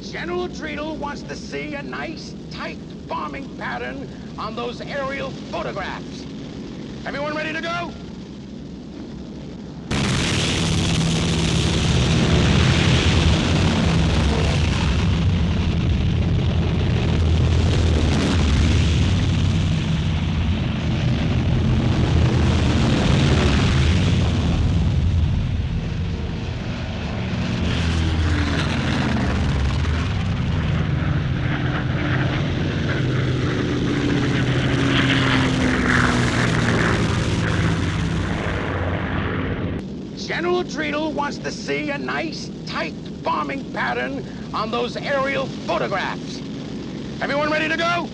General Treadle wants to see a nice, tight bombing pattern on those aerial photographs. Everyone ready to go? General Treadle wants to see a nice, tight bombing pattern on those aerial photographs. Everyone ready to go?